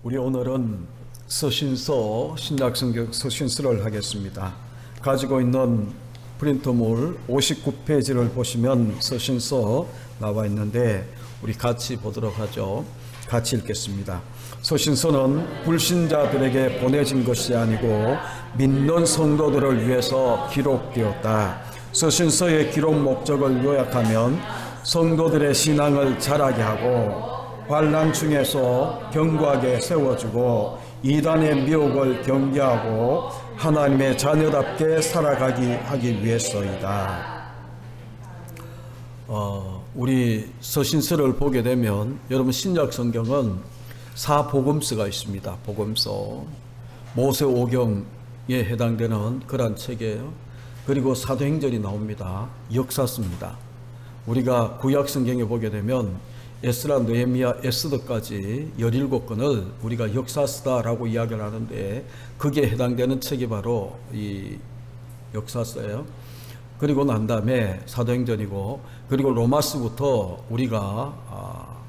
우리 오늘은 서신서, 신약성경 서신서를 하겠습니다. 가지고 있는 프린터물 59페이지를 보시면 서신서 나와 있는데 우리 같이 보도록 하죠. 같이 읽겠습니다. 서신서는 불신자들에게 보내진 것이 아니고 믿는 성도들을 위해서 기록되었다. 서신서의 기록 목적을 요약하면 성도들의 신앙을 자라게 하고 환난 중에서 견고하게 세워주고 이단의 미혹을 경계하고 하나님의 자녀답게 살아가기 하기 위해서이다. 우리 서신서를 보게 되면 여러분 신약 성경은 사복음서가 있습니다. 복음서 모세오경에 해당되는 그런 책이에요. 그리고 사도행전이 나옵니다. 역사서입니다. 우리가 구약 성경에 보게 되면 에스라, 느헤미야, 에스더까지 17권을 우리가 역사서다라고 이야기를 하는데 그게 해당되는 책이 바로 이 역사서예요. 그리고 난 다음에 사도행전이고 그리고 로마서부터 우리가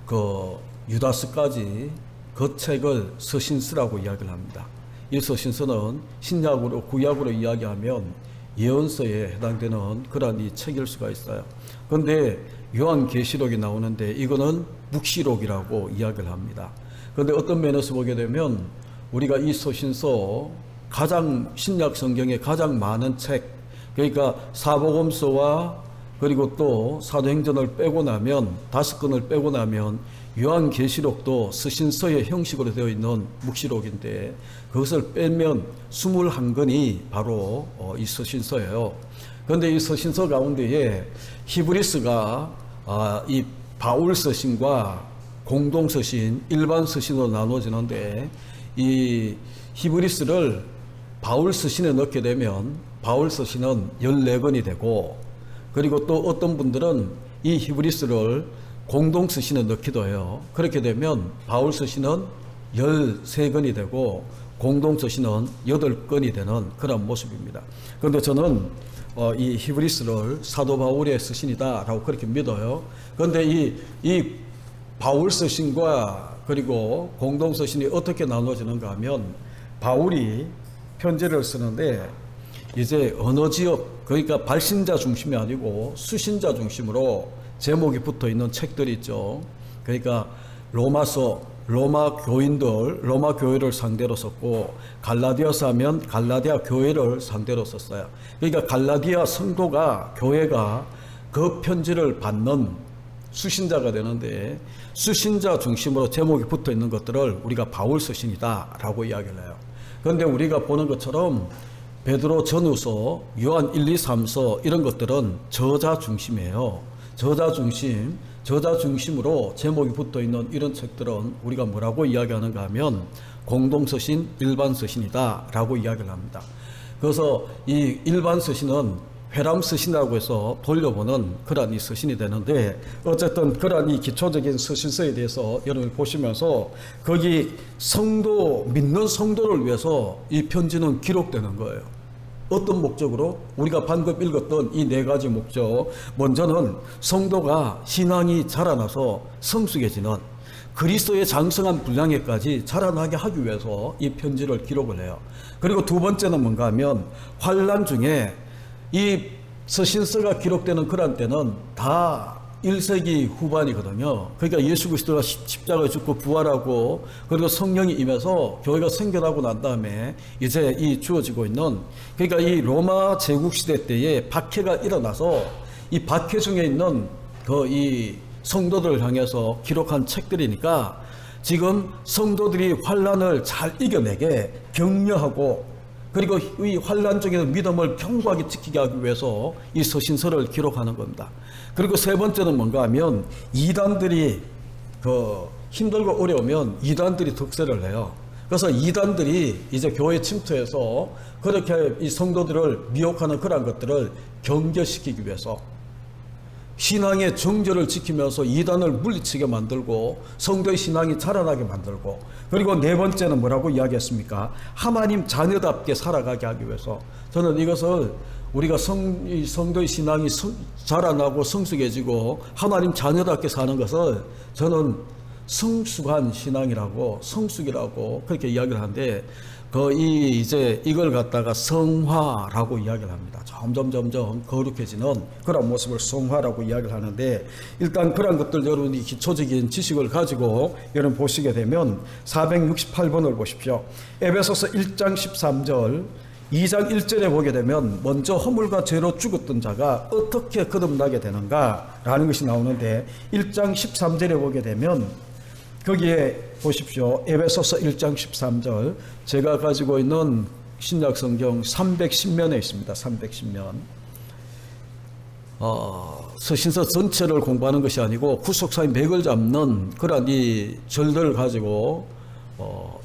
그 유다서까지 그 책을 서신서라고 이야기를 합니다. 이 서신서는 신약으로 구약으로 이야기하면 예언서에 해당되는 그런 이 책일 수가 있어요. 그런데 요한계시록이 나오는데 이거는 묵시록이라고 이야기를 합니다. 그런데 어떤 면에서 보게 되면 우리가 이 서신서 가장 신약 성경에 가장 많은 책, 그러니까 사복음서와 그리고 또 사도행전을 빼고 나면 5권을 빼고 나면 요한계시록도 서신서의 형식으로 되어 있는 묵시록인데 그것을 빼면 21권이 바로 이 서신서예요. 그런데 이 서신서 가운데에 히브리서가 이 바울 서신과 공동 서신, 일반 서신으로 나누어지는데 이 히브리서를 바울 서신에 넣게 되면 바울 서신은 14권이 되고 그리고 또 어떤 분들은 이 히브리서를 공동 서신에 넣기도 해요. 그렇게 되면 바울 서신은 13권이 되고 공동 서신은 8권이 되는 그런 모습입니다. 그런데 저는 이 히브리서를 사도 바울의 서신이다 라고 그렇게 믿어요. 그런데 이 바울 서신과 그리고 공동 서신이 어떻게 나눠지는가 하면 바울이 편지를 쓰는데 이제 어느 지역, 그러니까 발신자 중심이 아니고 수신자 중심으로 제목이 붙어 있는 책들이 있죠. 그러니까 로마서, 로마 교인들, 로마 교회를 상대로 썼고 갈라디아서 하면 갈라디아 교회를 상대로 썼어요. 그러니까 갈라디아 성도가, 교회가 그 편지를 받는 수신자가 되는데 수신자 중심으로 제목이 붙어 있는 것들을 우리가 바울 서신이다 라고 이야기를 해요. 그런데 우리가 보는 것처럼 베드로 전후서, 요한 1, 2, 3서 이런 것들은 저자 중심이에요. 저자 중심으로 제목이 붙어 있는 이런 책들은 우리가 뭐라고 이야기하는가 하면 공동서신, 일반서신이다 라고 이야기를 합니다. 그래서 이 일반서신은 회람서신이라고 해서 돌려보는 그런 이 서신이 되는데 어쨌든 그런 이 기초적인 서신서에 대해서 여러분이 보시면서 거기 성도, 믿는 성도를 위해서 이 편지는 기록되는 거예요. 어떤 목적으로? 우리가 방금 읽었던 이 4가지 목적. 먼저는 성도가 신앙이 자라나서 성숙해지는 그리스도의 장성한 분량에까지 자라나게 하기 위해서 이 편지를 기록을 해요. 그리고 두 번째는 뭔가 하면 환난 중에 이 서신서가 기록되는 그런 때는 다 1세기 후반이거든요. 그러니까 예수 그리스도가 십자가에 죽고 부활하고 그리고 성령이 임해서 교회가 생겨나고 난 다음에 이제 이 주어지고 있는, 그러니까 이 로마 제국 시대 때에 박해가 일어나서 이 박해 중에 있는 그 이 성도들을 향해서 기록한 책들이니까 지금 성도들이 환난을 잘 이겨내게 격려하고 그리고 이 환난 중에서 믿음을 견고하게 지키게 하기 위해서 이 서신서를 기록하는 겁니다. 그리고 세 번째는 뭔가 하면 이단들이 힘들고 어려우면 이단들이 득세를 해요. 그래서 이단들이 이제 교회 침투해서 그렇게 이 성도들을 미혹하는 그런 것들을 경계시키기 위해서 신앙의 정절을 지키면서 이단을 물리치게 만들고 성도의 신앙이 자라나게 만들고 그리고 네 번째는 뭐라고 이야기했습니까? 하나님 자녀답게 살아가게 하기 위해서 저는 이것을 우리가 성도의 신앙이 자라나고 성숙해지고 하나님 자녀답게 사는 것을 저는 성숙한 신앙이라고, 성숙이라고 그렇게 이야기를 하는데, 이제 이걸 갖다가 성화라고 이야기를 합니다. 점점 거룩해지는 그런 모습을 성화라고 이야기를 하는데, 일단 그런 것들 여러분이 기초적인 지식을 가지고 여러분 보시게 되면 468번을 보십시오. 에베소서 1장 13절, 2장 1절에 보게 되면 먼저 허물과 죄로 죽었던 자가 어떻게 거듭나게 되는가라는 것이 나오는데, 1장 13절에 보게 되면 거기에 보십시오. 에베소서 1장 13절, 제가 가지고 있는 신약성경 310면에 있습니다. 310면. 서신서 전체를 공부하는 것이 아니고 구속사의 맥을 잡는 그런 이 절들을 가지고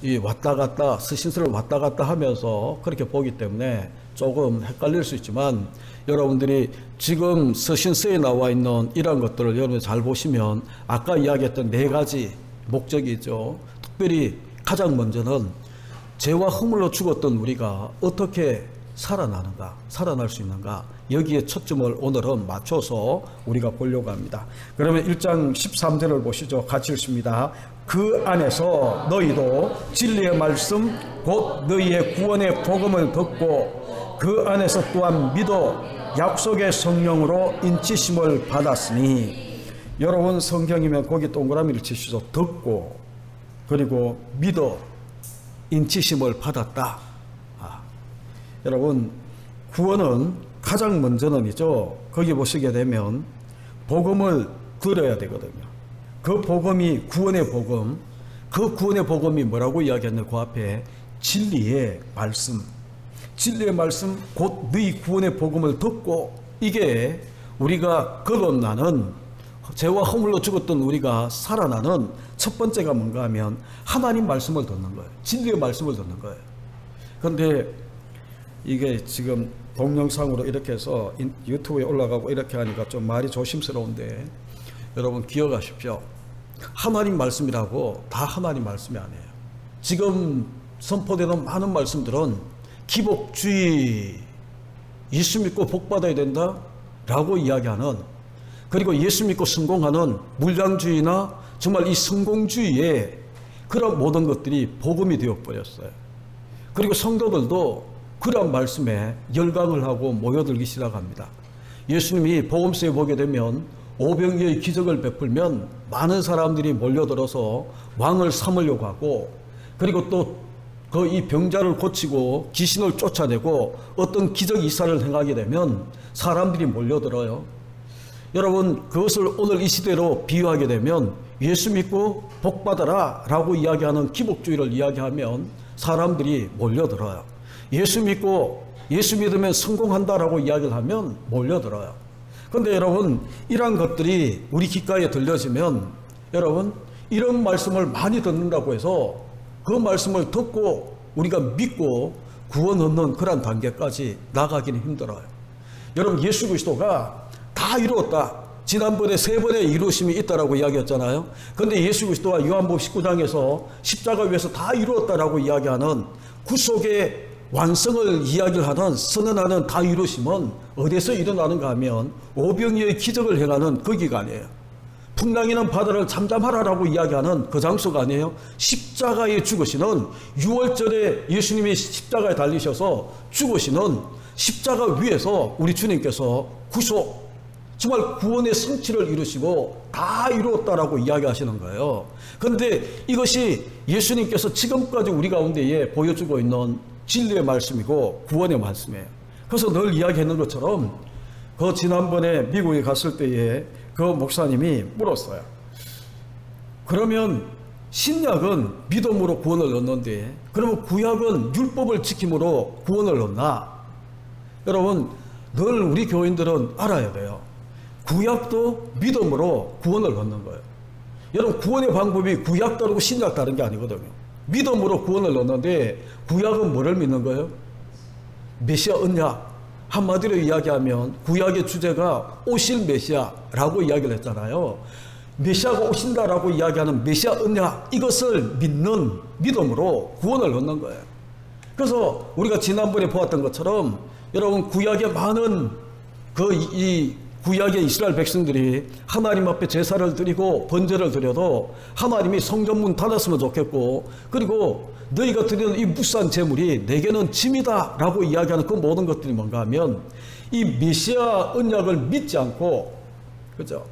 이 왔다 갔다, 서신서를 왔다 갔다 하면서 그렇게 보기 때문에 조금 헷갈릴 수 있지만, 여러분들이 지금 서신서에 나와 있는 이러한 것들을 여러분 잘 보시면 아까 이야기했던 네 가지 목적이죠. 특별히 가장 먼저는 죄와 허물로 죽었던 우리가 어떻게 살아나는가, 살아날 수 있는가, 여기에 초점을 오늘은 맞춰서 우리가 보려고 합니다. 그러면 1장 13절을 보시죠. 같이 읽습니다. 그 안에서 너희도 진리의 말씀 곧 너희의 구원의 복음을 듣고 그 안에서 또한 믿어 약속의 성령으로 인치심을 받았으니. 여러분 성경이면 거기 동그라미를 치시죠. 듣고, 그리고 믿어, 인치심을 받았다. 여러분 구원은 가장 먼저는이죠. 거기 보시게 되면 복음을 들어야 되거든요. 그 복음이 구원의 복음, 그 구원의 복음이 뭐라고 이야기했나요? 그 앞에 진리의 말씀, 진리의 말씀 곧 너희 구원의 복음을 듣고, 이게 우리가 거듭나는, 죄와 허물로 죽었던 우리가 살아나는 첫 번째가 뭔가 하면 하나님 말씀을 듣는 거예요. 진리의 말씀을 듣는 거예요. 그런데 이게 지금 동영상으로 이렇게 해서 유튜브에 올라가고 이렇게 하니까 좀 말이 조심스러운데, 여러분 기억하십시오. 하나님 말씀이라고 다 하나님 말씀이 아니에요. 지금 선포되는 많은 말씀들은 기복주의, 예수 믿고 복 받아야 된다 라고 이야기하는, 그리고 예수 믿고 성공하는 물량주의나 정말 이 성공주의에 그런 모든 것들이 복음이 되어버렸어요. 그리고 성도들도 그런 말씀에 열광을 하고 모여들기 시작합니다. 예수님이 복음서에 보게 되면 오병이의 기적을 베풀면 많은 사람들이 몰려들어서 왕을 삼으려고 하고, 그리고 또 그 이 병자를 고치고 귀신을 쫓아내고 어떤 기적 이사를 행하게 되면 사람들이 몰려들어요. 여러분 그것을 오늘 이 시대로 비유하게 되면 예수 믿고 복 받아라 라고 이야기하는 기복주의를 이야기하면 사람들이 몰려들어요. 예수 믿으면 성공한다라고 이야기를 하면 몰려들어요. 그런데 여러분 이러한 것들이 우리 귓가에 들려지면, 여러분 이런 말씀을 많이 듣는다고 해서 그 말씀을 듣고 우리가 믿고 구원 얻는 그런 단계까지 나가기는 힘들어요. 여러분 예수 그리스도가 다 이루었다, 지난번에 3번의 이루심이 있다라고 이야기했잖아요. 그런데 예수 그리스도가 요한복음 19장에서 십자가 위에서 다 이루었다라고 이야기하는 구속의 완성을 이야기를 하는, 선언하는 다 이루심은 어디서 일어나는가 하면 오병이의 기적을 행하는 거기가 아니에요. 풍랑이는 바다를 잠잠하라라고 이야기하는 그 장소가 아니에요. 십자가에 죽으시는, 6월절에 예수님이 십자가에 달리셔서 죽으시는 십자가 위에서 우리 주님께서 구속, 정말 구원의 성취를 이루시고 다 이루었다라고 이야기하시는 거예요. 그런데 이것이 예수님께서 지금까지 우리 가운데에 보여주고 있는 진리의 말씀이고 구원의 말씀이에요. 그래서 늘 이야기했는 것처럼 그 지난번에 미국에 갔을 때에 그 목사님이 물었어요. 그러면 신약은 믿음으로 구원을 얻는데 그러면 구약은 율법을 지킴으로 구원을 얻나? 여러분 늘 우리 교인들은 알아야 돼요. 구약도 믿음으로 구원을 얻는 거예요. 여러분 구원의 방법이 구약 다르고 신약 다른 게 아니거든요. 믿음으로 구원을 얻는데 구약은 뭐를 믿는 거예요? 메시아 언약. 한마디로 이야기하면 구약의 주제가 오실 메시아라고 이야기를 했잖아요. 메시아가 오신다라고 이야기하는 메시아 언약, 이것을 믿는 믿음으로 구원을 얻는 거예요. 그래서 우리가 지난번에 보았던 것처럼 여러분 구약의 많은 이 구약의 이스라엘 백성들이 하나님 앞에 제사를 드리고 번제를 드려도 하나님이 성전문 닫았으면 좋겠고, 그리고 너희가 드리는 이 무수한 제물이 내게는 짐이다 라고 이야기하는 그 모든 것들이 뭔가 하면 이 메시아 언약을 믿지 않고, 그죠?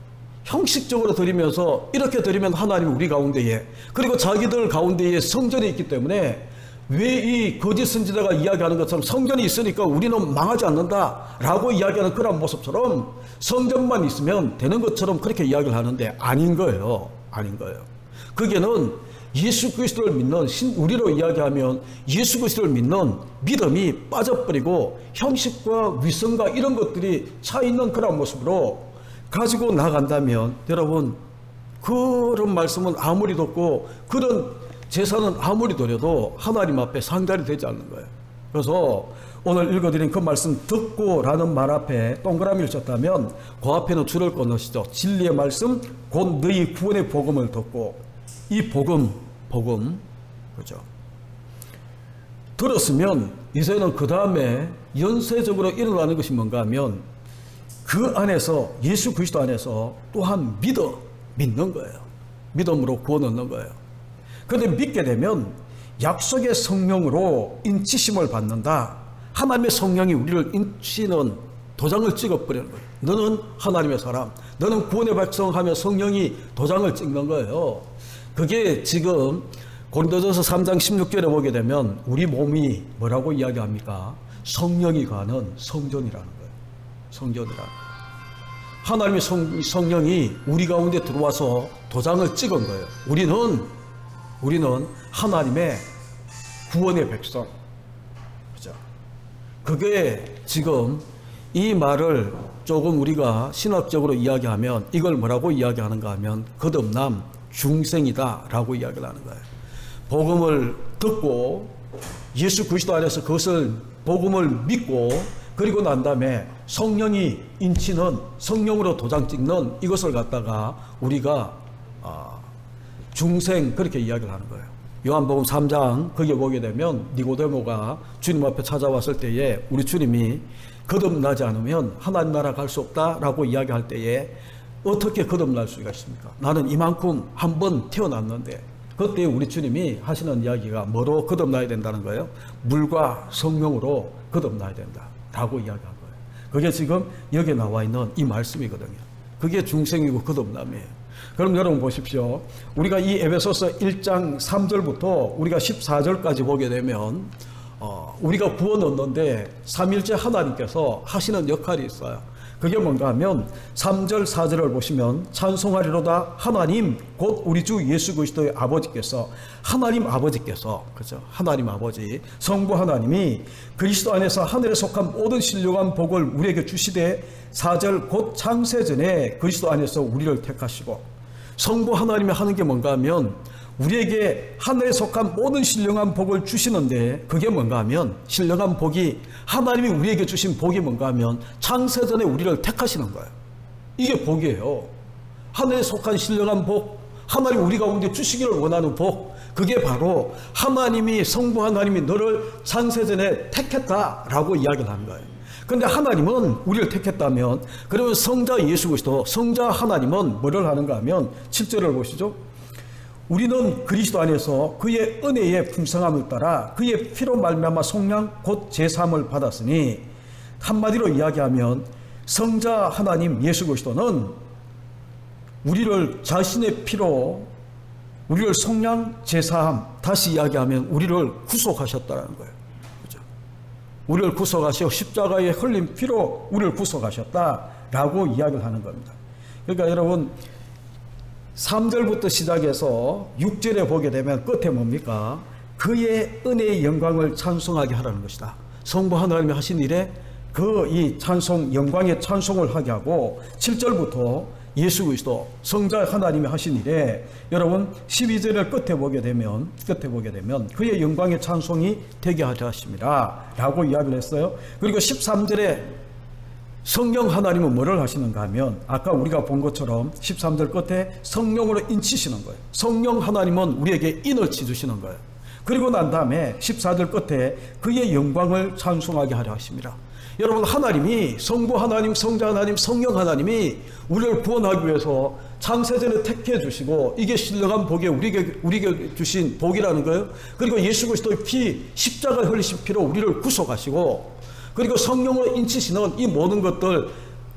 형식적으로 드리면서 이렇게 드리면 하나님이 우리 가운데에, 그리고 자기들 가운데에 성전이 있기 때문에 왜 이 거짓 선지자가 이야기하는 것처럼 성전이 있으니까 우리는 망하지 않는다 라고 이야기하는 그런 모습처럼 성전만 있으면 되는 것처럼 그렇게 이야기를 하는데 아닌 거예요. 아닌 거예요. 그게는 예수 그리스도를 믿는, 우리로 이야기하면 예수 그리스도를 믿는 믿음이 빠져버리고 형식과 위선과 이런 것들이 차 있는 그런 모습으로 가지고 나간다면, 여러분, 그런 말씀은 아무리 듣고 그런 제사는 아무리 드려도 하나님 앞에 상달이 되지 않는 거예요. 그래서 오늘 읽어드린 그 말씀 듣고 라는 말 앞에 동그라미를 쳤다면 그 앞에는 줄을 끊으시죠. 진리의 말씀 곧 너희 구원의 복음을 듣고, 이 복음, 그죠? 들었으면 이제는 그 다음에 연쇄적으로 일어나는 것이 뭔가 하면 그 안에서, 예수 그리스도 안에서 또한 믿는 거예요. 믿음으로 구원 얻는 거예요. 그런데 믿게 되면 약속의 성령으로 인치심을 받는다. 하나님의 성령이 우리를 인치는 도장을 찍어버리는 거예요. 너는 하나님의 사람, 너는 구원의 백성 하며 성령이 도장을 찍는 거예요. 그게 지금 고린도전서 3장 16절에 보게 되면 우리 몸이 뭐라고 이야기합니까? 성령이 가는 성전이라는 거예요. 성전이라는 거예요. 하나님의 성령이 우리 가운데 들어와서 도장을 찍은 거예요. 우리는 하나님의 구원의 백성. 그죠? 그게 지금 이 말을 조금 우리가 신학적으로 이야기하면 이걸 뭐라고 이야기하는가 하면 거듭남 중생이다 라고 이야기를 하는 거예요. 복음을 듣고 예수 그리스도 안에서 그것을 복음을 믿고, 그리고 난 다음에 성령이 인치는, 성령으로 도장 찍는 이것을 갖다가 우리가 중생, 그렇게 이야기를 하는 거예요. 요한복음 3장 거기에 보게 되면 니고데모가 주님 앞에 찾아왔을 때에 우리 주님이 거듭나지 않으면 하나님 나라 갈 수 없다라고 이야기할 때에 어떻게 거듭날 수가 있습니까? 나는 이만큼 한 번 태어났는데, 그때 우리 주님이 하시는 이야기가 뭐로 거듭나야 된다는 거예요? 물과 성령으로 거듭나야 된다라고 이야기한 거예요. 그게 지금 여기에 나와 있는 이 말씀이거든요. 그게 중생이고 거듭남이에요. 그럼 여러분 보십시오. 우리가 이 에베소서 1장 3절부터 우리가 14절까지 보게 되면 우리가 구원 얻는데 삼일째 하나님께서 하시는 역할이 있어요. 그게 뭔가 하면 3절 4절을 보시면 찬송하리로다 하나님 곧 우리 주 예수 그리스도의 아버지께서, 하나님 아버지께서, 그죠? 하나님 아버지 성부 하나님이 그리스도 안에서 하늘에 속한 모든 신령한 복을 우리에게 주시되, 4절 곧 창세전에 그리스도 안에서 우리를 택하시고, 성부 하나님이 하는 게 뭔가 하면 우리에게 하늘에 속한 모든 신령한 복을 주시는데, 그게 뭔가 하면 신령한 복이, 하나님이 우리에게 주신 복이 뭔가 하면 창세전에 우리를 택하시는 거예요. 이게 복이에요. 하늘에 속한 신령한 복, 하나님 우리 가운데 주시기를 원하는 복, 그게 바로 하나님이, 성부 하나님이 너를 창세전에 택했다라고 이야기를 하는 거예요. 그런데 하나님은 우리를 택했다면, 그러면 성자 예수 그리스도, 성자 하나님은 뭐를 하는가 하면 7절을 보시죠. 우리는 그리스도 안에서 그의 은혜의 풍성함을 따라 그의 피로 말미암아 속량 곧 제사함을 받았으니, 한마디로 이야기하면 성자 하나님 예수 그리스도는 우리를 자신의 피로 우리를 속량 제사함, 다시 이야기하면 우리를 구속하셨다는 거예요. 그죠? 우리를 구속하시고 십자가에 흘린 피로 우리를 구속하셨다라고 이야기를 하는 겁니다. 그러니까 여러분 3절부터 시작해서 6절에 보게 되면 끝에 뭡니까? 그의 은혜의 영광을 찬송하게 하라는 것이다. 성부 하나님이 하신 일에 그 이 찬송, 영광의 찬송을 하게 하고, 7절부터 예수 그리스도 성자 하나님이 하신 일에 여러분 12절을 끝에 보게 되면 그의 영광의 찬송이 되게 하려 하십니다 라고 이야기를 했어요. 그리고 13절에 성령 하나님은 뭐를 하시는가 하면 아까 우리가 본 것처럼 13절 끝에 성령으로 인치시는 거예요. 성령 하나님은 우리에게 인을 치주시는 거예요. 그리고 난 다음에 14절 끝에 그의 영광을 찬송하게 하려 하십니다. 여러분, 하나님이, 성부 하나님, 성자 하나님, 성령 하나님이 우리를 구원하기 위해서 창세전에 택해 주시고, 이게 신령한 복에 우리에게 주신 복이라는 거예요. 그리고 예수 그리스도의 피, 십자가 흘리신 피로 우리를 구속하시고, 그리고 성령으로 인치시는 이 모든 것들,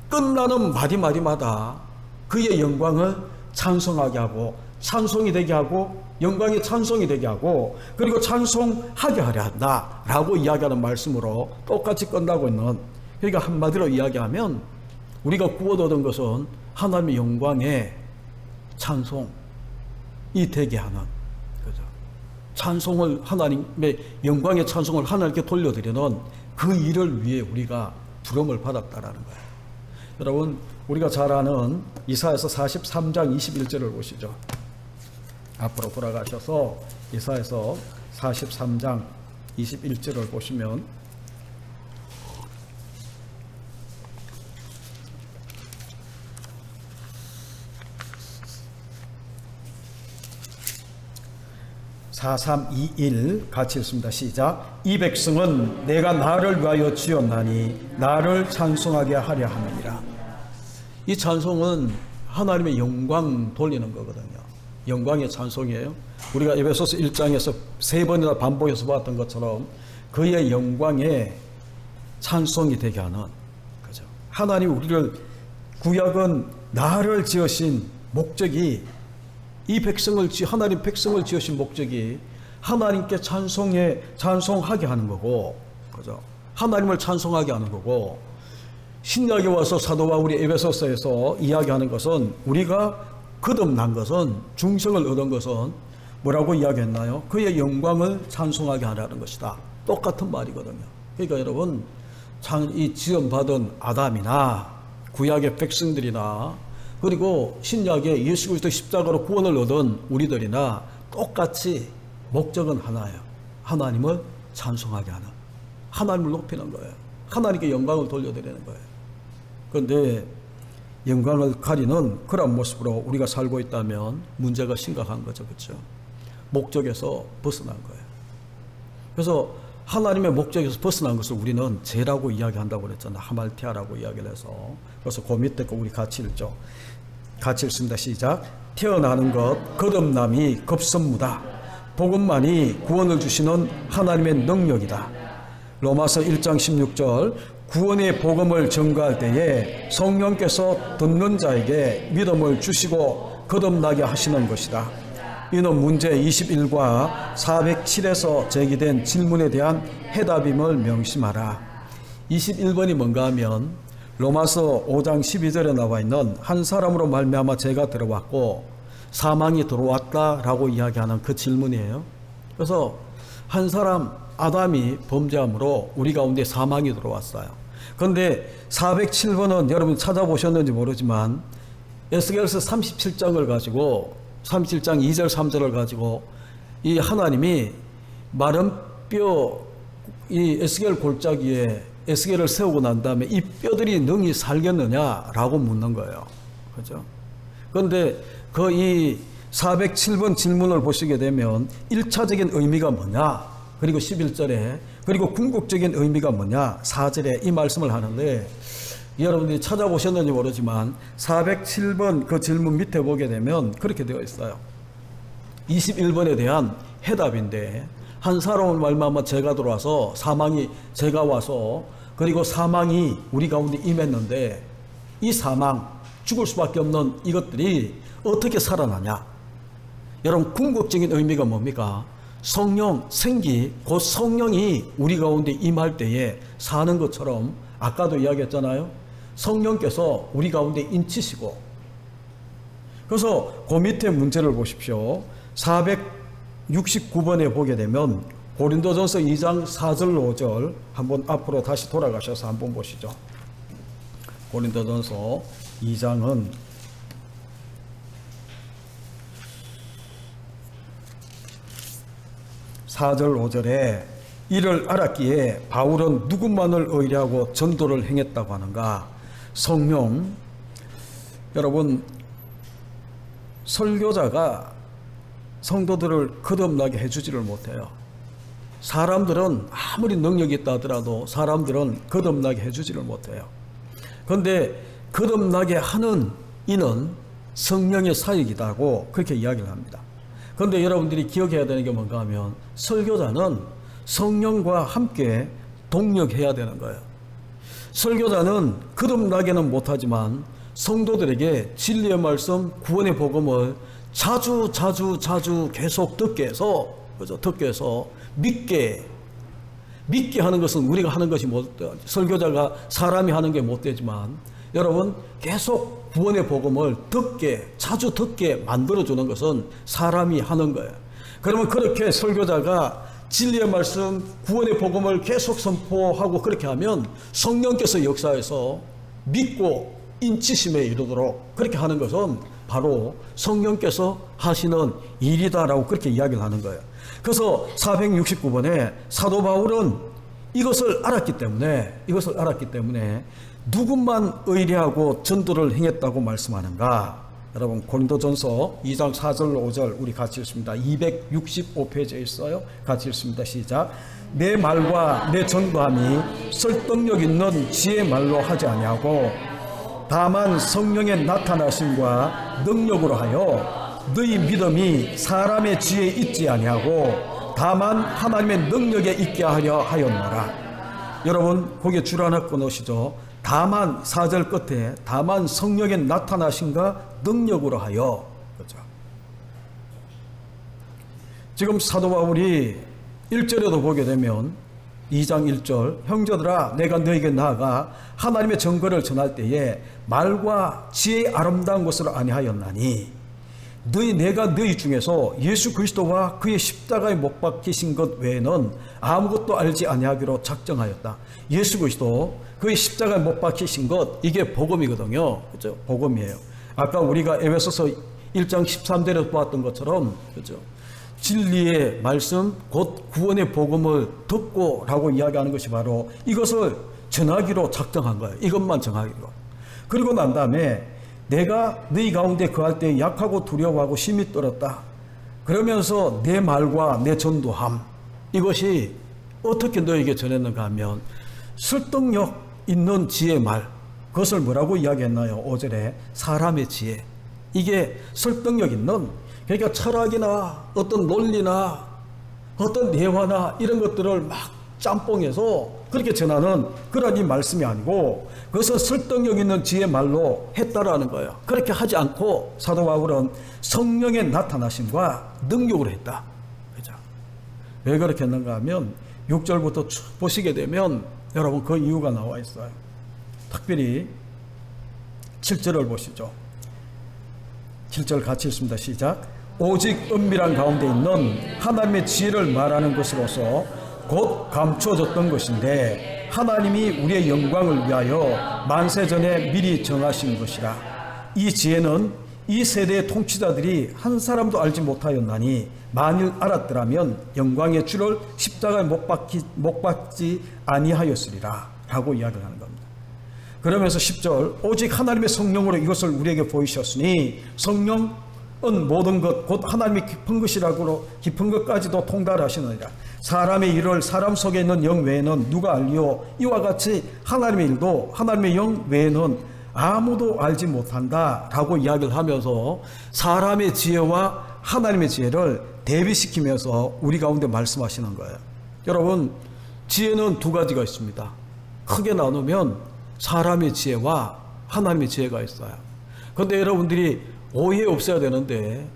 끝나는 마디마디마다 그의 영광을 찬송하게 하고, 찬송이 되게 하고, 영광의 찬송이 되게 하고, 그리고 찬송하게 하려 한다 라고 이야기하는 말씀으로 똑같이 끝나고 있는, 그러니까 한마디로 이야기하면 우리가 구원 얻은 것은 하나님의 영광의 찬송이 되게 하는 거죠. 찬송을, 하나님의 영광의 찬송을 하나님께 돌려드리는 그 일을 위해 우리가 부름을 받았다라는 거예요. 여러분, 우리가 잘 아는 이사야서 43장 21절을 보시죠. 앞으로 돌아가셔서 이사야서 43장 21절을 보시면, (4321) 같이 읽습니다. 시작. 이 백성은 내가 나를 위하여 지었나니 나를 찬송하게 하려 함이니라. 이 찬송은 하나님의 영광 돌리는 거거든요. 영광의 찬송이에요. 우리가 에베소서 1장에서 3번이나 반복해서 봤던 것처럼 그의 영광의 찬송이 되게 하는 거죠. 하나님 우리를, 구약은 나를 지으신 목적이, 이 백성을 하나님 백성을 지으신 목적이 하나님께 찬송하게 하는 거고, 그죠? 하나님을 찬송하게 하는 거고, 신약에 와서 사도 바울이 에베소서에서 이야기하는 것은, 우리가 거듭난 것은, 중생을 얻은 것은 뭐라고 이야기했나요? 그의 영광을 찬송하게 하라는 것이다. 똑같은 말이거든요. 그러니까 여러분, 이 지원받은 아담이나 구약의 백성들이나, 그리고 신약의 예수 그리스도 십자가로 구원을 얻은 우리들이나 똑같이 목적은 하나예요. 하나님을 찬송하게 하는, 하나님을 높이는 거예요. 하나님께 영광을 돌려드리는 거예요. 그런데 영광을 가리는 그런 모습으로 우리가 살고 있다면 문제가 심각한 거죠. 그렇죠? 목적에서 벗어난 거예요. 그래서 하나님의 목적에서 벗어난 것을 우리는 죄라고 이야기한다고 그랬잖아요. 하말티아라고 이야기를 해서. 그래서 그 밑에 거 우리 같이 읽죠. 같이 읽습니다. 시작. 태어나는 것, 거듭남이 급선무다. 복음만이 구원을 주시는 하나님의 능력이다. 로마서 1장 16절. 구원의 복음을 전가할 때에 성령께서 듣는 자에게 믿음을 주시고 거듭나게 하시는 것이다. 이는 문제 21과 407에서 제기된 질문에 대한 해답임을 명심하라. 21번이 뭔가 하면 로마서 5장 12절에 나와 있는 한 사람으로 말미암아 죄가 들어왔고 사망이 들어왔다라고 이야기하는 그 질문이에요. 그래서 한 사람 아담이 범죄함으로 우리 가운데 사망이 들어왔어요. 그런데 407번은 여러분 찾아보셨는지 모르지만 에스겔서 37장을 가지고 37장 2절 3절을 가지고 이 하나님이 마른 뼈, 이 에스겔 골짜기에 에스겔을 세우고 난 다음에 이 뼈들이 능히 살겠느냐라고 묻는 거예요. 그죠? 그런데 그 이 407번 질문을 보시게 되면 1차적인 의미가 뭐냐, 그리고 11절에, 그리고 궁극적인 의미가 뭐냐 4절에 이 말씀을 하는데, 여러분들이 찾아보셨는지 모르지만 407번 그 질문 밑에 보게 되면 그렇게 되어 있어요. 21번에 대한 해답인데, 한 사람을 말미암아 죄가 들어와서 죄가 와서, 그리고 사망이 우리 가운데 임했는데, 이 사망, 죽을 수밖에 없는 이것들이 어떻게 살아나냐. 여러분, 궁극적인 의미가 뭡니까? 성령, 생기, 곧 성령이 우리 가운데 임할 때에 사는 것처럼, 아까도 이야기했잖아요. 성령께서 우리 가운데 인치시고, 그래서 그 밑에 문제를 보십시오. 469번에 보게 되면 고린도전서 2장 4절 5절 한번 앞으로 다시 돌아가셔서 한번 보시죠. 고린도전서 2장은 4절 5절에 이를 알았기에 바울은 누구만을 의뢰하고 전도를 행했다고 하는가? 성령. 여러분, 설교자가 성도들을 거듭나게 해주지를 못해요. 사람들은 아무리 능력이 있다 하더라도 사람들은 거듭나게 해주지를 못해요. 그런데 거듭나게 하는 이는 성령의 사역이라고 그렇게 이야기를 합니다. 그런데 여러분들이 기억해야 되는 게 뭔가 하면 설교자는 성령과 함께 동력해야 되는 거예요. 설교자는 거듭나게는 못하지만 성도들에게 진리의 말씀, 구원의 복음을 자주 계속 듣게 해서, 그죠? 듣게 해서 믿게 하는 것은 우리가 하는 것이 설교자가 사람이 하는 게 못 되지만 여러분 계속 구원의 복음을 자주 듣게 만들어주는 것은 사람이 하는 거예요. 그러면 그렇게 설교자가 진리의 말씀, 구원의 복음을 계속 선포하고 그렇게 하면 성령께서 역사해서 믿고 인치심에 이르도록 그렇게 하는 것은 바로 성령께서 하시는 일이다라고 그렇게 이야기를 하는 거예요. 그래서 469번에 사도 바울은 이것을 알았기 때문에 누구만 의뢰하고 전도를 행했다고 말씀하는가? 여러분 고린도전서 2장 4절 5절 우리 같이 읽습니다. 265페이지에 있어요. 같이 읽습니다. 시작. 내 말과 내 전도함이 설득력 있는 지혜의 말로 하지 아니하고 다만 성령의 나타나심과 능력으로 하여 너희 믿음이 사람의 지혜에 있지 아니하고 다만 하나님의 능력에 있게 하려 하였노라. 여러분 거기에 줄 하나 끊으시죠. 다만 4절 끝에 다만 성령의 나타나심과 능력으로 하여, 그렇죠? 지금 사도 바울이 1절에도 보게 되면 2장 1절 형제들아 내가 너에게 나아가 하나님의 증거를 전할 때에 말과 지혜의 아름다운 것을 아니하였나니 내가 너희 중에서 예수 그리스도와 그의 십자가에 못 박히신 것 외에는 아무것도 알지 아니하기로 작정하였다. 예수 그리스도 그의 십자가에 못 박히신 것, 이게 복음이거든요. 그죠? 복음이에요. 아까 우리가 에베소서 1장 13절에서 보았던 것처럼, 그죠? 진리의 말씀, 곧 구원의 복음을 듣고 라고 이야기하는 것이 바로 이것을 전하기로 작정한 거예요. 이것만 정하기로. 그리고 난 다음에 내가 너희 가운데 거할 때 약하고 두려워하고 심히 떨었다. 그러면서 내 말과 내 전도함, 이것이 어떻게 너에게 전했는가 하면 설득력 있는 지혜의 말, 그것을 뭐라고 이야기했나요? 5절에 사람의 지혜. 이게 설득력 있는, 그러니까 철학이나 어떤 논리나 어떤 예화나 이런 것들을 막 짬뽕해서 그렇게 전하는 그런 이 말씀이 아니고 그것은 설득력 있는 지혜의 말로 했다라는 거예요. 그렇게 하지 않고 사도 바울은 성령의 나타나심과 능력으로 했다. 그죠? 왜 그렇게 했는가 하면 6절부터 쭉 보시게 되면 여러분 그 이유가 나와 있어요. 특별히 7절을 보시죠. 7절 같이 읽습니다. 시작. 오직 은밀한 가운데 있는 하나님의 지혜를 말하는 것으로서 곧 감추어졌던 것인데 하나님이 우리의 영광을 위하여 만세전에 미리 정하신 것이라. 이 지혜는 이 세대의 통치자들이 한 사람도 알지 못하였나니 만일 알았더라면 영광의 주를 십자가에 못 박지 아니하였으리라 라고 이야기를 하는 겁니다. 그러면서 10절 오직 하나님의 성령으로 이것을 우리에게 보이셨으니 성령은 모든 것 곧 하나님의 깊은 것이라고 깊은 것까지도 통달하시느니라. 사람의 일을 사람 속에 있는 영 외에는 누가 알리오? 이와 같이 하나님의 일도 하나님의 영 외에는 아무도 알지 못한다 라고 이야기를 하면서 사람의 지혜와 하나님의 지혜를 대비시키면서 우리 가운데 말씀하시는 거예요. 여러분 지혜는 두 가지가 있습니다. 크게 나누면 사람의 지혜와 하나님의 지혜가 있어요. 그런데 여러분들이 오해 없어야 되는데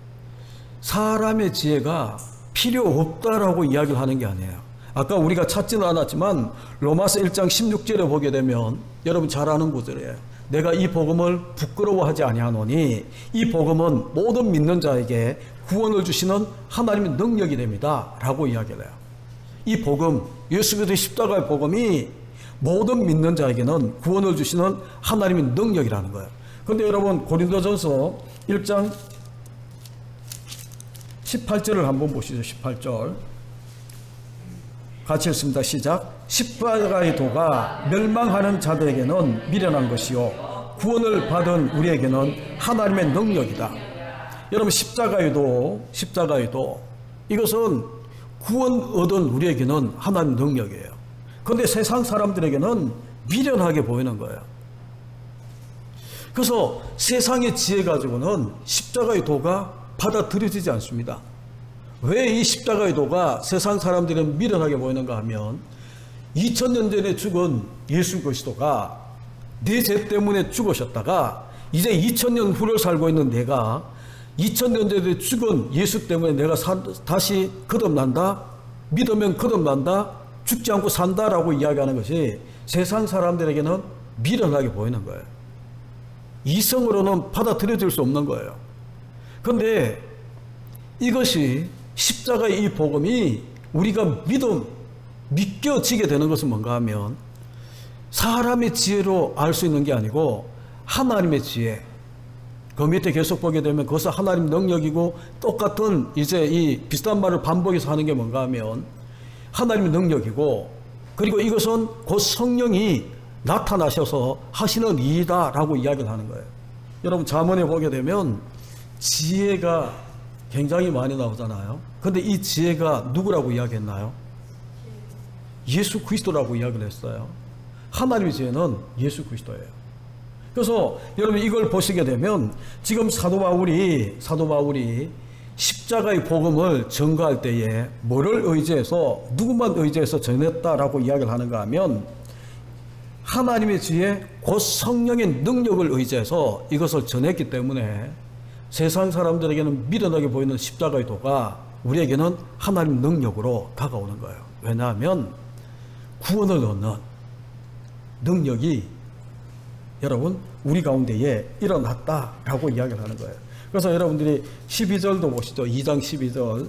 사람의 지혜가 필요 없다라고 이야기를 하는 게 아니에요. 아까 우리가 찾지는 않았지만 로마서 1장 16절에 보게 되면 여러분 잘 아는 구절이에요. 내가 이 복음을 부끄러워하지 아니하노니 이 복음은 모든 믿는 자에게 구원을 주시는 하나님의 능력이 됩니다 라고 이야기를 해요. 이 복음, 예수 그리스도의 십자가의 복음이 모든 믿는 자에게는 구원을 주시는 하나님의 능력이라는 거예요. 그런데 여러분 고린도전서 1장 18절을 한번 보시죠. 18절 같이 읽습니다. 시작. 십자가의 도가 멸망하는 자들에게는 미련한 것이요 구원을 받은 우리에게는 하나님의 능력이다. 여러분 십자가의 도 이것은 구원 얻은 우리에게는 하나님 능력이에요. 그런데 세상 사람들에게는 미련하게 보이는 거예요. 그래서 세상의 지혜 가지고는 십자가의 도가 받아들여지지 않습니다. 왜 이 십자가의 도가 세상 사람들은 미련하게 보이는가 하면 2000년 전에 죽은 예수 그리스도가 내 죄 때문에 죽으셨다가 이제 2000년 후를 살고 있는 내가 2000년 전에 죽은 예수 때문에 내가 다시 거듭난다? 믿으면 거듭난다? 죽지 않고 산다라고 이야기하는 것이 세상 사람들에게는 미련하게 보이는 거예요. 이성으로는 받아들여질 수 없는 거예요. 그런데 이것이 십자가의 이 복음이 우리가 믿겨지게 되는 것은 뭔가 하면 사람의 지혜로 알 수 있는 게 아니고 하나님의 지혜. 그 밑에 계속 보게 되면 그것은 하나님 능력이고 똑같은 이제 이 비슷한 말을 반복해서 하는 게 뭔가 하면 하나님의 능력이고 그리고 이것은 곧 성령이 나타나셔서 하시는 일이다라고 이야기를 하는 거예요. 여러분 잠언에 보게 되면 지혜가 굉장히 많이 나오잖아요. 그런데 이 지혜가 누구라고 이야기했나요? 예수 그리스도라고 이야기를 했어요. 하나님의 지혜는 예수 그리스도예요. 그래서 여러분 이걸 보시게 되면 지금 사도 바울이 십자가의 복음을 전가할 때에 뭐를 의지해서 누구만 의지해서 전했다라고 이야기를 하는가 하면 하나님의 지혜 곧 성령의 능력을 의지해서 이것을 전했기 때문에 세상 사람들에게는 미련하게 보이는 십자가의 도가 우리에게는 하나님 능력으로 다가오는 거예요. 왜냐하면 구원을 얻는 능력이 여러분 우리 가운데에 일어났다라고 이야기를 하는 거예요. 그래서 여러분들이 12절도 보시죠. 2장 12절.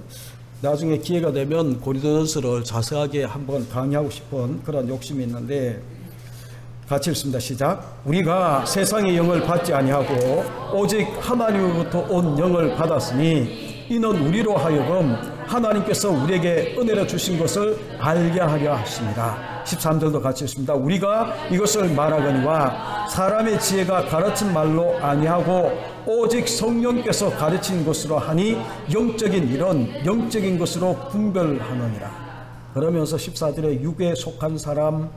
나중에 기회가 되면 고린도전서를 자세하게 한번 강의하고 싶은 그런 욕심이 있는데 같이 읽습니다. 시작. 우리가 세상의 영을 받지 아니하고 오직 하나님으로부터 온 영을 받았으니 이는 우리로 하여금 하나님께서 우리에게 은혜로 주신 것을 알게 하려 하십니다. 13절도 같이 읽습니다. 우리가 이것을 말하거니와 사람의 지혜가 가르친 말로 아니하고 오직 성령께서 가르친 것으로 하니 영적인 일은 영적인 것으로 분별하느니라. 그러면서 14절에 육에 속한 사람은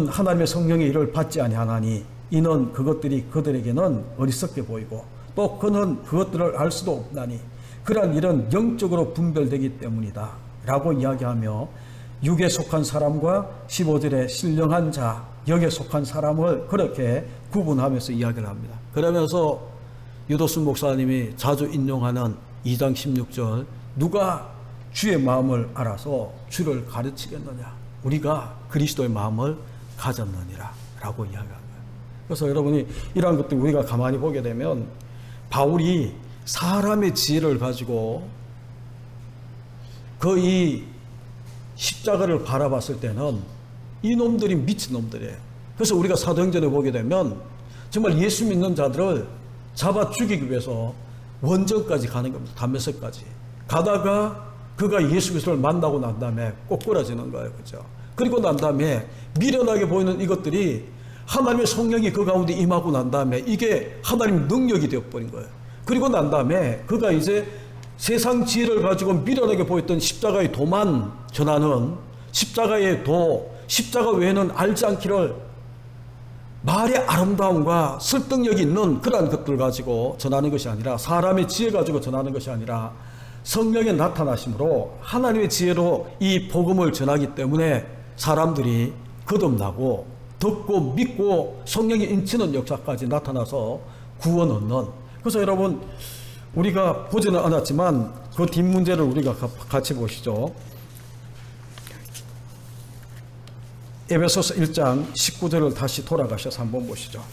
하나님의 성령의 일을 받지 아니하나니 이는 그것들이 그들에게는 어리석게 보이고 또 그는 그것들을 알 수도 없나니 그러한 일은 영적으로 분별되기 때문이다 라고 이야기하며 육에 속한 사람과 15절에 신령한 자, 영에 속한 사람을 그렇게 구분하면서 이야기를 합니다. 그러면서 유도순 목사님이 자주 인용하는 2장 16절 누가 주의 마음을 알아서 주를 가르치겠느냐 우리가 그리스도의 마음을 가졌느니라 라고 이야기합니다. 그래서 여러분이 이러한 것들 우리가 가만히 보게 되면 바울이 사람의 지혜를 가지고 이 십자가를 바라봤을 때는 이놈들이 미친놈들이에요. 그래서 우리가 사도행전에 보게 되면 정말 예수 믿는 자들을 잡아 죽이기 위해서 원정까지 가는 겁니다. 다메섹까지 가다가 그가 예수 그리스도를 만나고 난 다음에 꼬꾸라지는 거예요. 그렇죠? 그리고 난 다음에 미련하게 보이는 이것들이 하나님의 성령이 그 가운데 임하고 난 다음에 이게 하나님의 능력이 되어버린 거예요. 그리고 난 다음에 그가 이제 세상 지혜를 가지고 미련하게 보였던 십자가의 도만 전하는 십자가의 도, 십자가 외에는 알지 않기를 말의 아름다움과 설득력이 있는 그러한 것들 가지고 전하는 것이 아니라 사람의 지혜 가지고 전하는 것이 아니라 성령의 나타나심으로 하나님의 지혜로 이 복음을 전하기 때문에 사람들이 거듭나고 듣고 믿고 성령이 인치는 역사까지 나타나서 구원 얻는. 그래서 여러분 우리가 보지는 않았지만 그 뒷문제를 우리가 같이 보시죠. 에베소서 1장 19절을 다시 돌아가셔서 한번 보시죠.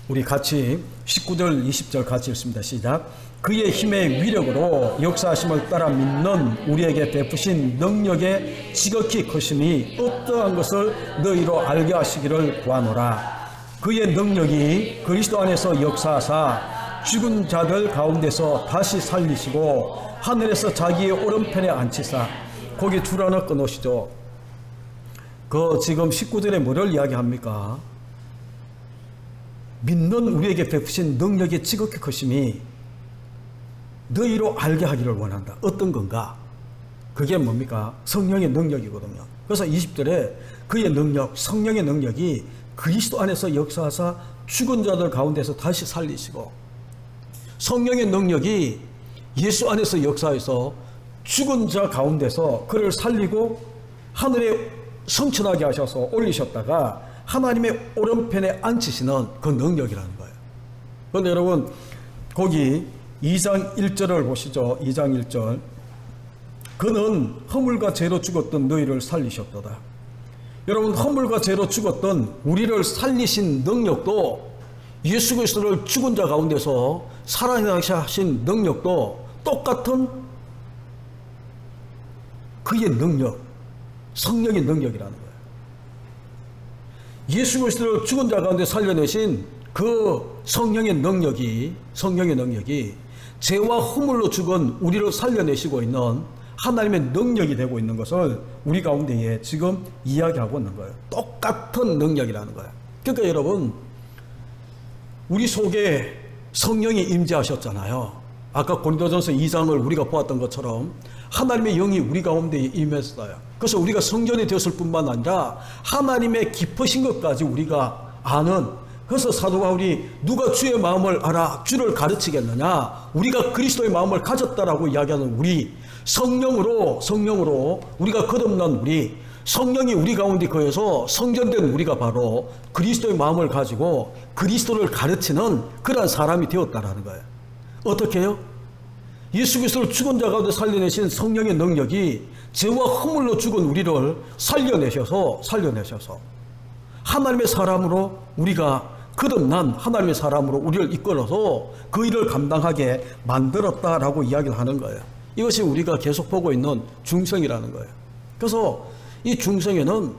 우리 같이 19절 20절 같이 읽습니다. 시작. 그의 힘의 위력으로 역사하심을 따라 믿는 우리에게 베푸신 능력의 지극히 크심이 어떠한 것을 너희로 알게 하시기를 구하노라. 그의 능력이 그리스도 안에서 역사하사 죽은 자들 가운데서 다시 살리시고 하늘에서 자기의 오른편에 앉히사 거기 줄 하나 끊으시죠. 그 지금 19절에 뭐를 이야기합니까? 믿는 우리에게 베푸신 능력의 지극히 크심이 너희로 알게 하기를 원한다. 어떤 건가? 그게 뭡니까? 성령의 능력이거든요. 그래서 20절에 그의 능력, 성령의 능력이 그리스도 안에서 역사하사 죽은 자들 가운데서 다시 살리시고, 성령의 능력이 예수 안에서 역사해서 죽은 자 가운데서 그를 살리고 하늘에 성천하게 하셔서 올리셨다가 하나님의 오른편에 앉히시는 그 능력이라는 거예요. 그런데 여러분 거기 2장 1절을 보시죠. 2장 1절. 그는 허물과 죄로 죽었던 너희를 살리셨도다. 여러분, 허물과 죄로 죽었던 우리를 살리신 능력도, 예수 그리스도를 죽은 자 가운데서 살아나게 하신 능력도 똑같은 그의 능력, 성령의 능력이라는 거예요. 예수 그리스도를 죽은 자 가운데 살려내신 그 성령의 능력이 죄와 허물로 죽은 우리를 살려내시고 있는 하나님의 능력이 되고 있는 것을 우리 가운데에 지금 이야기하고 있는 거예요. 똑같은 능력이라는 거예요. 그러니까 여러분, 우리 속에 성령이 임재하셨잖아요. 아까 고린도전서 2장을 우리가 보았던 것처럼 하나님의 영이 우리 가운데 임했어요. 그래서 우리가 성전이 되었을 뿐만 아니라 하나님의 깊으신 것까지 우리가 아는, 그래서 사도 바울이 누가 주의 마음을 알아 주를 가르치겠느냐, 우리가 그리스도의 마음을 가졌다라고 이야기하는 우리, 성령으로 우리가 거듭난 우리, 성령이 우리 가운데 거해서 성전된 우리가 바로 그리스도의 마음을 가지고 그리스도를 가르치는 그러한 사람이 되었다라는 거예요. 어떻게 해요? 예수 그리스도를 죽은 자 가운데 살려내신 성령의 능력이 죄와 허물로 죽은 우리를 살려내셔서 하나님의 사람으로, 우리가 거듭난 하나님의 사람으로 우리를 이끌어서 그 일을 감당하게 만들었다라고 이야기를 하는 거예요. 이것이 우리가 계속 보고 있는 중생이라는 거예요. 그래서 이 중생에는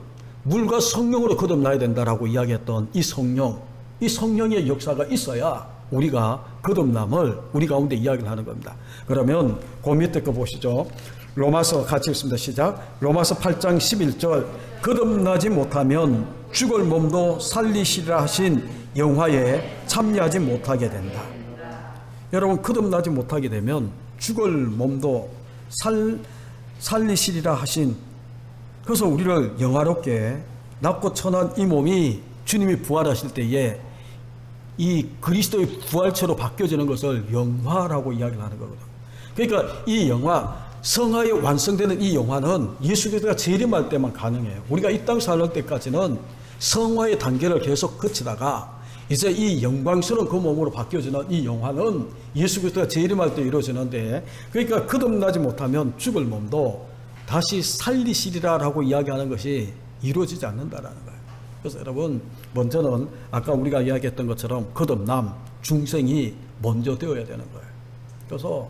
물과 성령으로 거듭나야 된다라고 이야기했던 이 성령의 역사가 있어야 우리가 거듭남을 우리 가운데 이야기를 하는 겁니다. 그러면 그 밑에 거 보시죠. 로마서 같이 읽습니다. 시작. 로마서 8장 11절. 거듭나지 못하면 죽을 몸도 살리시리라 하신 영화에 참여하지 못하게 된다. 여러분, 거듭나지 못하게 되면 죽을 몸도 살리시리라 하신, 그래서 우리를 영화롭게 낮고 천한 이 몸이 주님이 부활하실 때에 이 그리스도의 부활체로 바뀌어지는 것을 영화라고 이야기를 하는 거거든요. 그러니까 이 영화, 성화에 완성되는 이 영화는 예수 그리스도가 재림할 때만 가능해요. 우리가 이 땅 살 때까지는 성화의 단계를 계속 거치다가 이제 이 영광스러운 그 몸으로 바뀌어지는 이 영화는 예수 그리스도가 재림할 때 이루어지는데, 그러니까 거듭나지 못하면 죽을 몸도 다시 살리시리라라고 이야기하는 것이 이루어지지 않는다라는 거예요. 그래서 여러분, 먼저는 아까 우리가 이야기했던 것처럼 거듭남, 중생이 먼저 되어야 되는 거예요. 그래서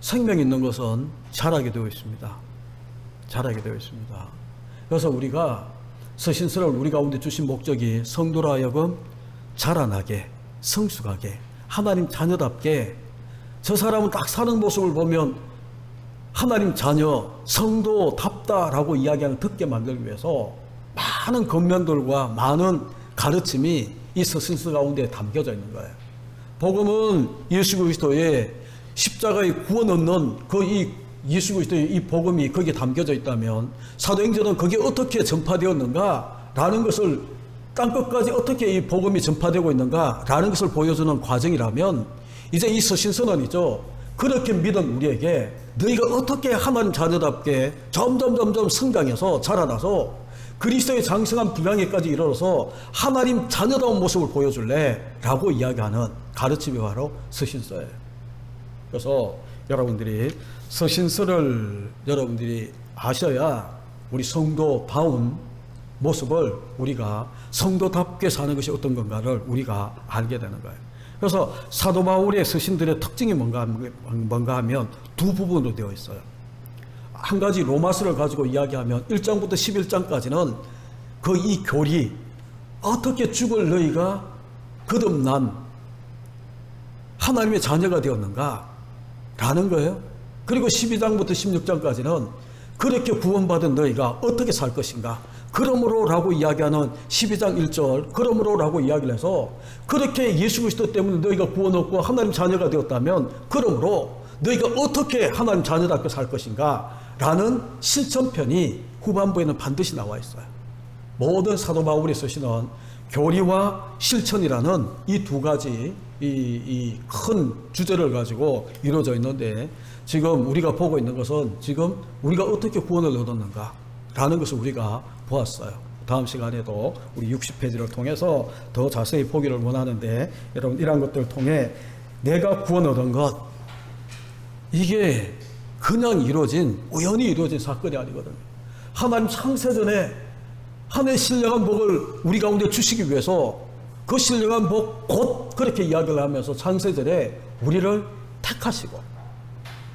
생명 있는 것은 자라게 되어 있습니다. 그래서 우리가 서신서를 우리 가운데 주신 목적이 성도로 하여금 자라나게, 성숙하게, 하나님 자녀답게, 저 사람은 딱 사는 모습을 보면 하나님 자녀, 성도답다라고 이야기하는 듣게 만들기 위해서 많은 겉면들과 많은 가르침이 이 서신서 가운데 담겨져 있는 거예요. 복음은 예수 그리스도의 십자가의 구원 얻는 이 예수 그리스도의 이 복음이 거기에 담겨져 있다면, 사도행전은 거기에 어떻게 전파되었는가라는 것을, 땅끝까지 어떻게 이 복음이 전파되고 있는가라는 것을 보여주는 과정이라면, 이제 이 서신서는이죠, 그렇게 믿은 우리에게 너희가 어떻게 하나님 자녀답게 점점 성장해서 자라나서 그리스도의 장성한 분량에까지 이르러서 하나님 자녀다운 모습을 보여줄래? 라고 이야기하는 가르침이 바로 서신서예요. 그래서 여러분들이 서신서를 여러분들이 아셔야 우리 성도다운 모습을, 우리가 성도답게 사는 것이 어떤 건가를 우리가 알게 되는 거예요. 그래서 사도 바울의 서신들의 특징이 뭔가 하면 두 부분으로 되어 있어요. 한 가지 로마서를 가지고 이야기하면 1장부터 11장까지는 그 이 교리, 어떻게 죽을 너희가 거듭난 하나님의 자녀가 되었는가 라는 거예요. 그리고 12장부터 16장까지는 그렇게 구원받은 너희가 어떻게 살 것인가, 그러므로라고 이야기하는 12장 1절 그러므로라고 이야기를 해서 그렇게 예수 그리스도 때문에 너희가 구원 얻고 하나님 자녀가 되었다면 그러므로 너희가 어떻게 하나님 자녀답게 살 것인가 라는 실천편이 후반부에는 반드시 나와 있어요. 모든 사도 바울이 쓰시는 교리와 실천이라는 이 두 가지 이 큰 주제를 가지고 이루어져 있는데 지금 우리가 보고 있는 것은 지금 우리가 어떻게 구원을 얻었는가 라는 것을 우리가 보았어요. 다음 시간에도 우리 60페이지를 통해서 더 자세히 보기를 원하는데 여러분 이러한 것들을 통해 내가 구원 얻은 것 이게 그냥 이루어진 우연히 이루어진 사건이 아니거든요. 하나님 창세전에 하나님의 신령한 복을 우리 가운데 주시기 위해서 그 신령한 복 곧 그렇게 이야기를 하면서 창세전에 우리를 택하시고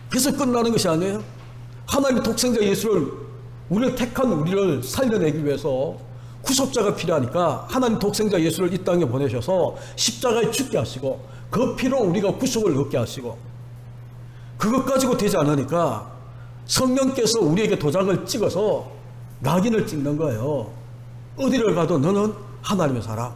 그래서 끝나는 것이 아니에요. 하나님의 독생자 예수를 우리를 택한 우리를 살려내기 위해서 구속자가 필요하니까 하나님 독생자 예수를 이 땅에 보내셔서 십자가에 죽게 하시고 그 피로 우리가 구속을 얻게 하시고 그것 가지고 되지 않으니까 성령께서 우리에게 도장을 찍어서 낙인을 찍는 거예요. 어디를 가도 너는 하나님의 사람.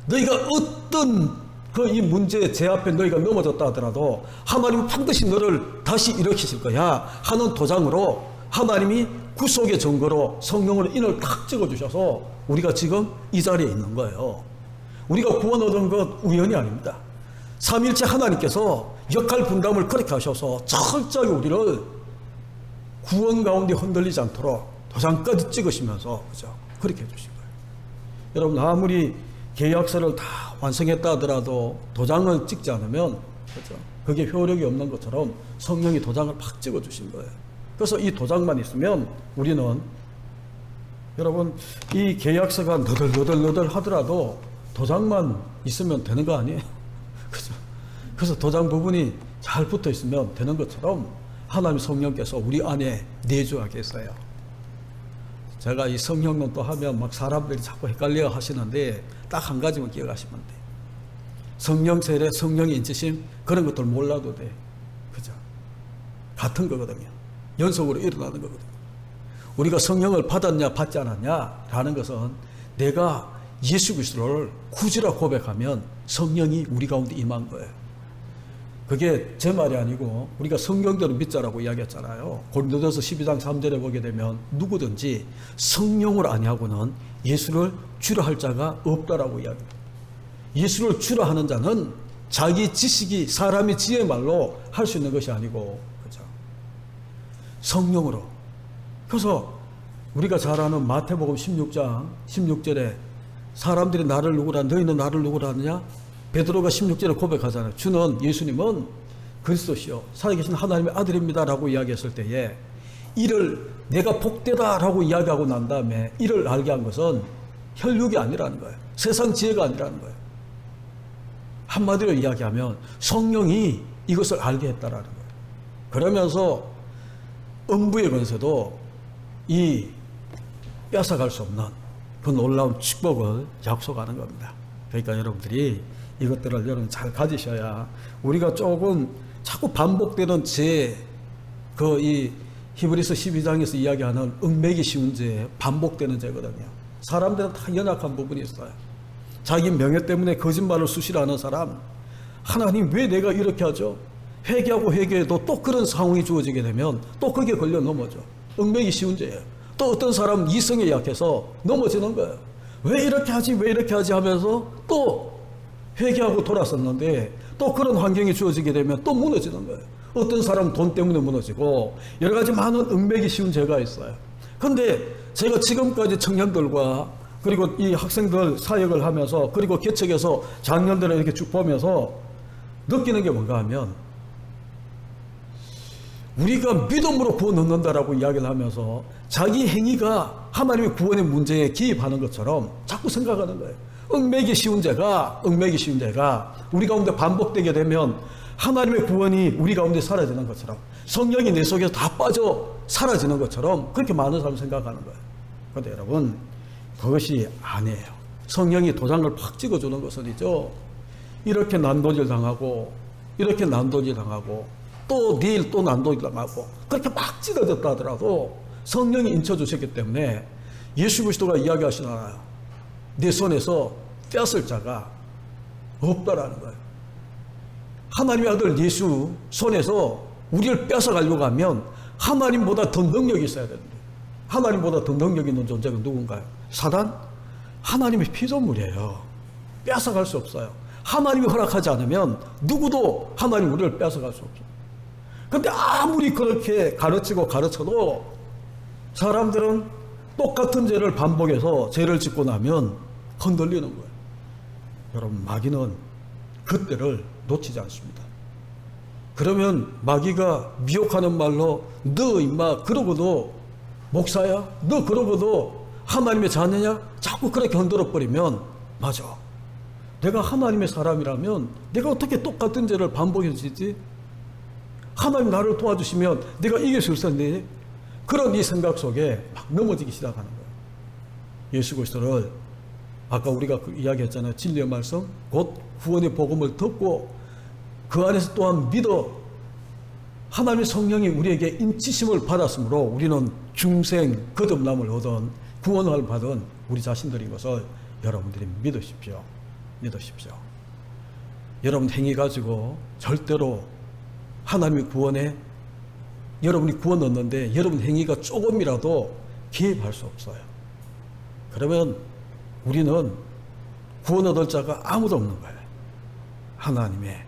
너희가 어떤 이 문제 제 앞에 너희가 넘어졌다 하더라도 하나님은 반드시 너를 다시 일으키실 거야 하는 도장으로 하나님이 구속의 증거로 성령으로 인을 탁 찍어주셔서 우리가 지금 이 자리에 있는 거예요. 우리가 구원 얻은 것 우연이 아닙니다. 삼위일체 하나님께서 역할 분담을 그렇게 하셔서 철저하게 우리를 구원 가운데 흔들리지 않도록 도장까지 찍으시면서 그죠? 그렇게 해주신 거예요. 여러분 아무리 계약서를 다 완성했다 하더라도 도장을 찍지 않으면 그죠? 그게 효력이 없는 것처럼 성령이 도장을 팍 찍어주신 거예요. 그래서 이 도장만 있으면 우리는 여러분 이 계약서가 너덜너덜 하더라도 도장만 있으면 되는 거 아니에요? 그죠? 그래서 도장 부분이 잘 붙어 있으면 되는 것처럼 하나님 성령께서 우리 안에 내주하게 했어요. 제가 이 성령론 또 하면 막 사람들이 자꾸 헷갈려 하시는데 딱 한 가지만 기억하시면 돼. 성령 세례, 성령의 인치심 그런 것들 몰라도 돼. 그죠? 같은 거거든요. 연속으로 일어나는 거거든요. 우리가 성령을 받았냐 받지 않았냐 라는 것은 내가 예수 그리스도를 구주라 고백하면 성령이 우리 가운데 임한 거예요. 그게 제 말이 아니고 우리가 성경대로 믿자라고 이야기했잖아요. 고린도전서 12장 3절에 보게 되면 누구든지 성령을 아니하고는 예수를 주라 할 자가 없다라고 이야기합니다. 예수를 주라 하는 자는 자기 지식이 사람의 지혜의 말로 할 수 있는 것이 아니고 그죠? 성령으로. 그래서 우리가 잘 아는 마태복음 16장 16절에 사람들이 나를 누구라 너희는 나를 누구라 하느냐? 베드로가 16절에 고백하잖아요. 주는 예수님은 그리스도시요 살아계신 하나님의 아들입니다 라고 이야기했을 때에 이를 내가 복되다 라고 이야기하고 난 다음에 이를 알게 한 것은 혈육이 아니라는 거예요. 세상 지혜가 아니라는 거예요. 한마디로 이야기하면 성령이 이것을 알게 했다라는 거예요. 그러면서 음부의 권세도 이 뺏어갈 수 없는 그 놀라운 축복을 약속하는 겁니다. 그러니까 여러분들이 이것들을 여러분 잘 가지셔야 우리가 조금 자꾸 반복되는 이 히브리서 12장에서 이야기하는 얽매기 쉬운 죄, 반복되는 죄거든요. 사람들은 다 연약한 부분이 있어요. 자기 명예 때문에 거짓말을 수시로 하는 사람, 하나님 왜 내가 이렇게 하죠? 회개하고 회개해도 또 그런 상황이 주어지게 되면 또 거기에 걸려 넘어져. 얽매기 쉬운 죄예요. 또 어떤 사람은 이성에 약해서 넘어지는 거예요. 왜 이렇게 하지 왜 이렇게 하지 하면서 또 회개하고 돌아섰는데 또 그런 환경이 주어지게 되면 또 무너지는 거예요. 어떤 사람은 돈 때문에 무너지고 여러 가지 많은 얽매기 쉬운 죄가 있어요. 근데 제가 지금까지 청년들과 그리고 이 학생들 사역을 하면서 그리고 개척해서 작년들에 이렇게 쭉 보면서 느끼는 게 뭔가 하면 우리가 믿음으로 구원 얻는다라고 이야기를 하면서 자기 행위가 하나님의 구원의 문제에 기입하는 것처럼 자꾸 생각하는 거예요. 얽매기 쉬운 죄가 우리 가운데 반복되게 되면 하나님의 구원이 우리 가운데 사라지는 것처럼 성령이 내 속에서 다 빠져 사라지는 것처럼 그렇게 많은 사람이 생각하는 거예요. 그런데 여러분 그것이 아니에요. 성령이 도장을 팍 찍어주는 것은이죠. 이렇게 난도질 당하고 이렇게 난도질 당하고 또 내일 또 난도질 당하고 그렇게 막 찢어졌다 하더라도 성령이 인쳐주셨기 때문에 예수 그리스도가 이야기하시잖아요. 내 손에서 뺏을 자가 없다라는 거예요. 하나님의 아들 예수 손에서 우리를 뺏어가려고 하면 하나님보다 더 능력이 있어야 되는데, 하나님보다 더 능력 있는 존재가 누군가요? 사단? 하나님의 피조물이에요. 뺏어갈 수 없어요. 하나님이 허락하지 않으면 누구도 하나님 우리를 뺏어갈 수 없어요. 근데 아무리 그렇게 가르쳐도 사람들은 똑같은 죄를 반복해서 죄를 짓고 나면 흔들리는 거예요. 여러분, 마귀는 그때를 놓치지 않습니다. 그러면 마귀가 미혹하는 말로 너 임마 그러고도 목사야? 너 그러고도 하나님의 자녀냐? 자꾸 그렇게 흔들어 버리면, 맞아, 내가 하나님의 사람이라면 내가 어떻게 똑같은 죄를 반복해서 짓지? 하나님 나를 도와주시면 내가 이길 수 있을 텐데, 그런 이 생각 속에 막 넘어지기 시작하는 거예요. 예수 그리스도를 아까 우리가 이야기했잖아요. 진리의 말씀, 곧 구원의 복음을 듣고 그 안에서 또한 믿어 하나님의 성령이 우리에게 인치심을 받았으므로 우리는 중생 거듭남을 얻은 구원을 받은 우리 자신들인 것을 여러분들이 믿으십시오. 믿으십시오. 여러분 행위 가지고 절대로 하나님의 구원에 여러분이 구원 얻는데 여러분 행위가 조금이라도 개입할 수 없어요. 그러면 우리는 구원 얻을 자가 아무도 없는 거예요. 하나님의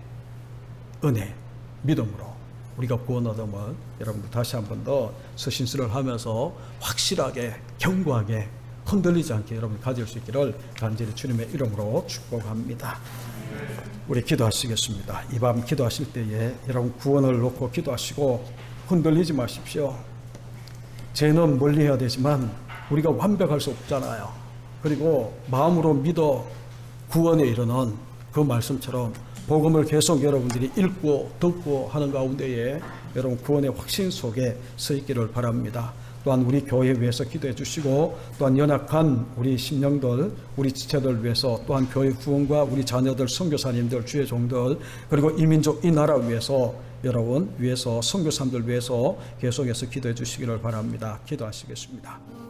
은혜, 믿음으로 우리가 구원 얻으면 여러분들 다시 한 번 더 서신수를 하면서 확실하게 견고하게 흔들리지 않게 여러분 가질 수 있기를 간절히 주님의 이름으로 축복합니다. 우리 기도하시겠습니다. 이 밤 기도하실 때에 여러분 구원을 놓고 기도하시고 흔들리지 마십시오. 죄는 멀리해야 되지만 우리가 완벽할 수 없잖아요. 그리고 마음으로 믿어 구원에 이르는 그 말씀처럼 복음을 계속 여러분들이 읽고 듣고 하는 가운데에 여러분 구원의 확신 속에 서 있기를 바랍니다. 또한 우리 교회 위해서 기도해 주시고 또한 연약한 우리 심령들, 우리 지체들 위해서 또한 교회 후원과 우리 자녀들, 선교사님들, 주의 종들, 그리고 이 민족, 이 나라 위해서 여러분 위해서 선교사님들 위해서 계속해서 기도해 주시기를 바랍니다. 기도하시겠습니다.